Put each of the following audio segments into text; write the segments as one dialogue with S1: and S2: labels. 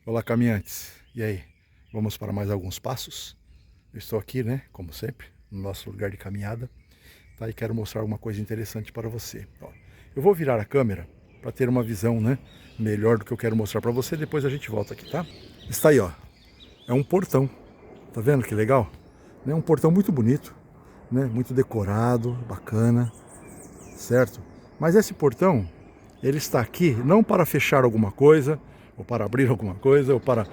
S1: Olá, caminhantes. E aí? Vamos para mais alguns passos? Eu estou aqui, né, como sempre, no nosso lugar de caminhada, tá? E quero mostrar alguma coisa interessante para você. Ó, eu vou virar a câmera para ter uma visão, né, melhor do que eu quero mostrar para você. Depois a gente volta aqui, tá? Está aí, ó. É um portão. Tá vendo que legal? É um portão muito bonito, né? Muito decorado, bacana, certo? Mas esse portão, ele está aqui não para fechar alguma coisa, ou para abrir alguma coisa, ou para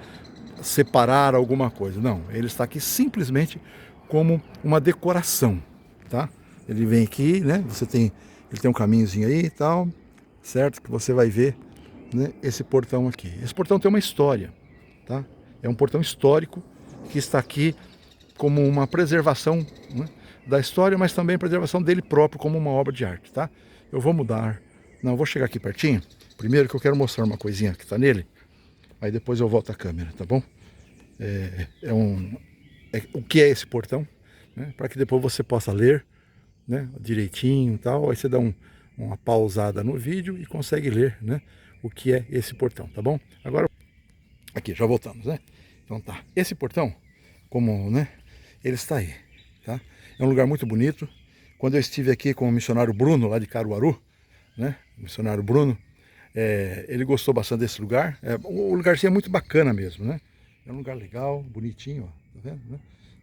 S1: separar alguma coisa. Não, ele está aqui simplesmente como uma decoração, tá? Ele vem aqui, né? Ele tem um caminhozinho aí e tal, certo? Que você vai ver, né, esse portão aqui. Esse portão tem uma história, tá? É um portão histórico que está aqui como uma preservação, né, da história, mas também preservação dele próprio como uma obra de arte, tá? Eu vou mudar. Não, eu vou chegar aqui pertinho. Primeiro que eu quero mostrar uma coisinha que está nele. Aí depois eu volto a câmera, tá bom? O que é esse portão, né? Para que depois você possa ler, né, direitinho e tal. Aí você dá uma pausada no vídeo e consegue ler, né, o que é esse portão, tá bom? Agora, aqui, já voltamos, né? Então tá, esse portão, como, né, ele está aí, tá? É um lugar muito bonito. Quando eu estive aqui com o missionário Bruno, lá de Caruaru, né, o missionário Bruno, ele gostou bastante desse lugar. O lugarzinho é muito bacana mesmo, né? É um lugar legal, bonitinho, ó, tá vendo, né?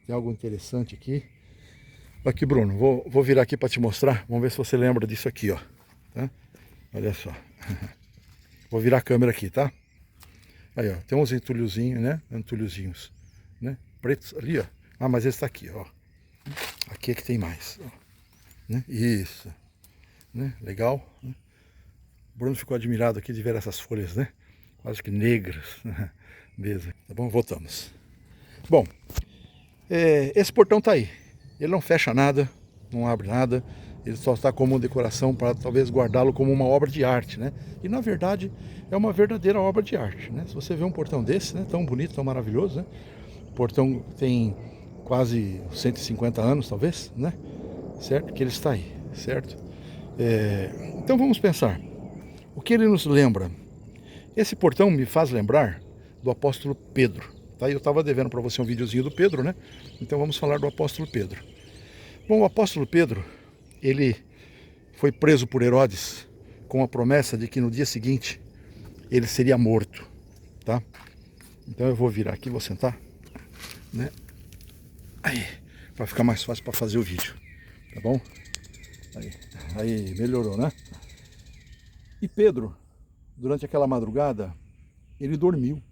S1: Tem algo interessante aqui. Aqui, Bruno, vou virar aqui para te mostrar. Vamos ver se você lembra disso aqui, ó. Tá? Olha só. Vou virar a câmera aqui, tá? Aí, ó, tem uns entulhozinhos, né? Entulhozinhos, né? Pretos ali, ó. Ah, mas esse tá aqui, ó. Aqui é que tem mais, ó, né? Isso, né? Legal, né? O Bruno ficou admirado aqui de ver essas folhas, né? Quase que negras. Beleza, tá bom? Voltamos. Bom, esse portão tá aí. Ele não fecha nada, não abre nada. Ele só está como decoração para talvez guardá-lo como uma obra de arte, né? E na verdade é uma verdadeira obra de arte, né? Se você vê um portão desse, né, tão bonito, tão maravilhoso, né? O portão tem quase 150 anos, talvez, né? Certo? Que ele está aí, certo? Então vamos pensar. O que ele nos lembra? Esse portão me faz lembrar do apóstolo Pedro. Tá? Eu estava devendo para você um videozinho do Pedro, né? Então vamos falar do apóstolo Pedro. Bom, o apóstolo Pedro, ele foi preso por Herodes com a promessa de que no dia seguinte ele seria morto, tá? Então eu vou virar aqui, vou sentar, né? Aí, para ficar mais fácil para fazer o vídeo, tá bom? Aí melhorou, né? E Pedro, durante aquela madrugada, ele dormiu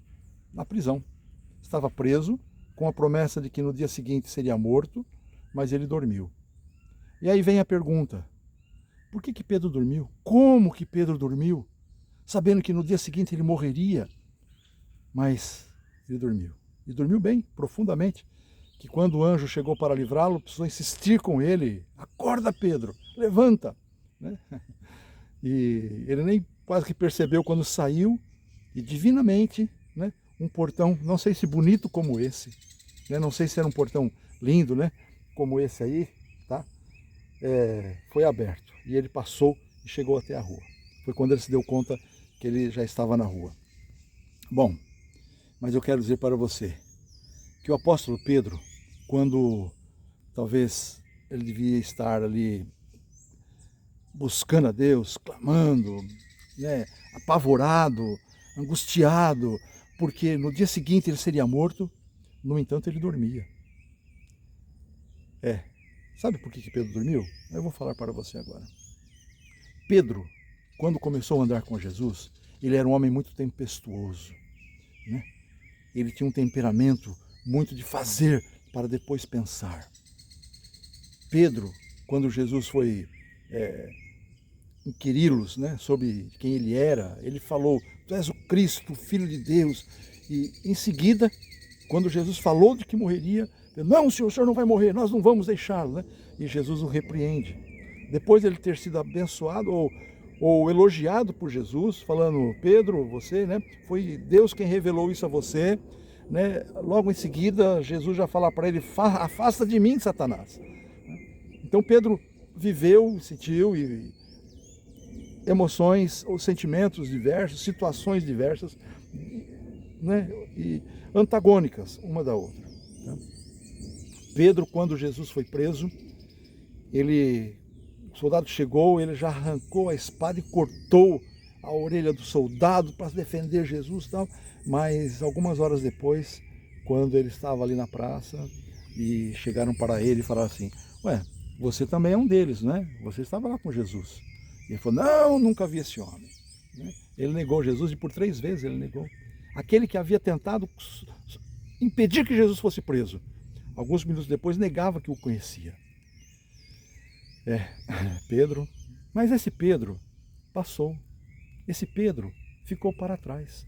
S1: na prisão. Estava preso com a promessa de que no dia seguinte seria morto, mas ele dormiu. E aí vem a pergunta: por que Pedro dormiu? Como que Pedro dormiu? Sabendo que no dia seguinte ele morreria, mas ele dormiu. E dormiu bem, profundamente, que quando o anjo chegou para livrá-lo, precisou insistir com ele: acorda, Pedro, levanta, né? E ele nem quase que percebeu quando saiu, e divinamente, né, um portão, não sei se bonito como esse, né, não sei se era um portão lindo, né, como esse aí, tá? Foi aberto e ele passou e chegou até a rua. Foi quando ele se deu conta que ele já estava na rua. Bom, mas eu quero dizer para você que o apóstolo Pedro, quando talvez ele devia estar ali buscando a Deus, clamando, né, apavorado, angustiado, porque no dia seguinte ele seria morto, no entanto ele dormia. Sabe por que Pedro dormiu? Eu vou falar para você agora. Pedro, quando começou a andar com Jesus, ele era um homem muito tempestuoso, né? Ele tinha um temperamento muito de fazer para depois pensar. Pedro, quando Jesus foi inquiri-los, né, sobre quem ele era, ele falou: tu és o Cristo, o Filho de Deus. E em seguida, quando Jesus falou de que morreria, não, senhor, o senhor não vai morrer, nós não vamos deixá-lo, né? E Jesus o repreende. Depois de ele ter sido abençoado ou elogiado por Jesus, falando: Pedro, você, né, foi Deus quem revelou isso a você, né? Logo em seguida, Jesus já fala para ele: afasta de mim, Satanás. Então Pedro viveu, sentiu emoções ou sentimentos diversos, situações diversas, né, e antagônicas uma da outra. Tá? Pedro, quando Jesus foi preso, o soldado chegou, ele já arrancou a espada e cortou a orelha do soldado para defender Jesus e tal, mas algumas horas depois, quando ele estava ali na praça, e chegaram para ele e falaram assim: ué, você também é um deles, né? Você estava lá com Jesus. E ele falou: não, nunca vi esse homem. Ele negou Jesus, e por 3 vezes ele negou. Aquele que havia tentado impedir que Jesus fosse preso, alguns minutos depois negava que o conhecia. Pedro, mas esse Pedro passou. Esse Pedro ficou para trás.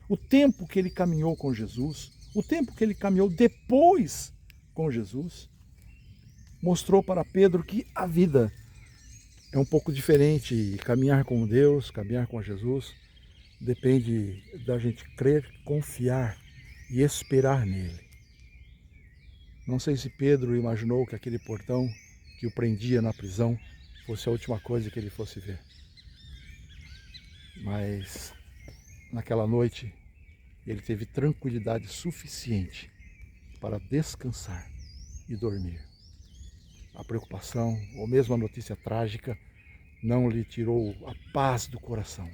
S1: O tempo que ele caminhou com Jesus, o tempo que ele caminhou depois com Jesus, mostrou para Pedro que a vida é um pouco diferente. E caminhar com Deus, caminhar com Jesus, depende da gente crer, confiar e esperar nele. Não sei se Pedro imaginou que aquele portão que o prendia na prisão fosse a última coisa que ele fosse ver. Mas naquela noite ele teve tranquilidade suficiente para descansar e dormir. A preocupação, ou mesmo a notícia trágica, não lhe tirou a paz do coração,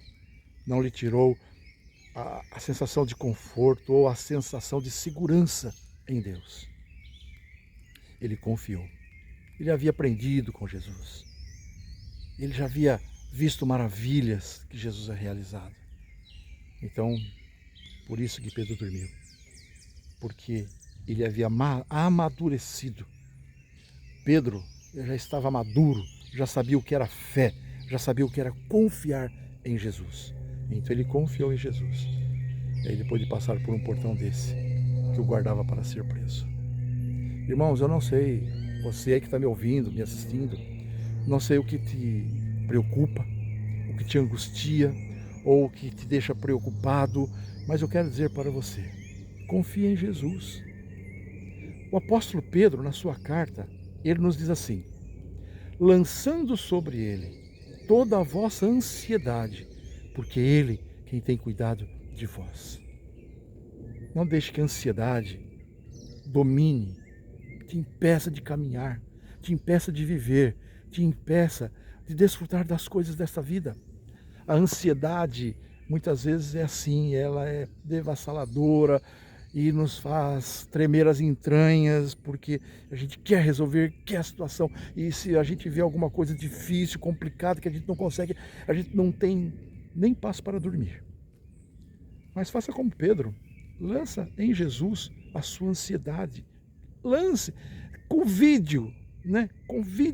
S1: não lhe tirou a sensação de conforto ou a sensação de segurança em Deus. Ele confiou. Ele havia aprendido com Jesus. Ele já havia visto maravilhas que Jesus havia realizado. Então, por isso que Pedro dormiu. Porque ele havia amadurecido. Pedro já estava maduro, já sabia o que era fé, já sabia o que era confiar em Jesus. Então ele confiou em Jesus. E aí depois de passar por um portão desse, que o guardava para ser preso. Irmãos, eu não sei, você aí que está me ouvindo, me assistindo, não sei o que te preocupa, o que te angustia, ou o que te deixa preocupado, mas eu quero dizer para você, confie em Jesus. O apóstolo Pedro, na sua carta, ele nos diz assim: lançando sobre ele toda a vossa ansiedade, porque ele quem tem cuidado de vós. Não deixe que a ansiedade domine, te impeça de caminhar, te impeça de viver, te impeça de desfrutar das coisas desta vida. A ansiedade muitas vezes é assim, ela é devassaladora e nos faz tremer as entranhas, porque a gente quer resolver, quer a situação, e se a gente vê alguma coisa difícil, complicada, que a gente não consegue, a gente não tem nem paz para dormir. Mas faça como Pedro, lança em Jesus a sua ansiedade, lance, convide-o, né?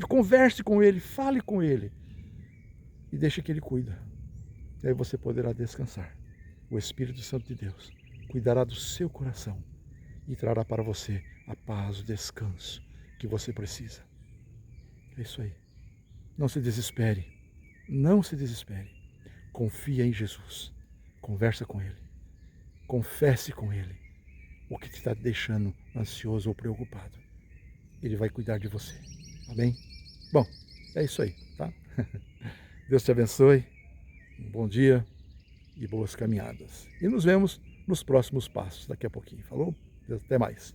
S1: Converse com ele, fale com ele e deixe que ele cuida. E aí você poderá descansar. O Espírito Santo de Deus cuidará do seu coração e trará para você a paz, o descanso que você precisa. É isso aí. Não se desespere. Não se desespere. Confia em Jesus. Conversa com Ele. Confesse com Ele o que te está deixando ansioso ou preocupado. Ele vai cuidar de você. Amém? Bom, é isso aí, tá? Deus te abençoe. Um bom dia e boas caminhadas. E nos vemos nos próximos passos daqui a pouquinho. Falou? Até mais.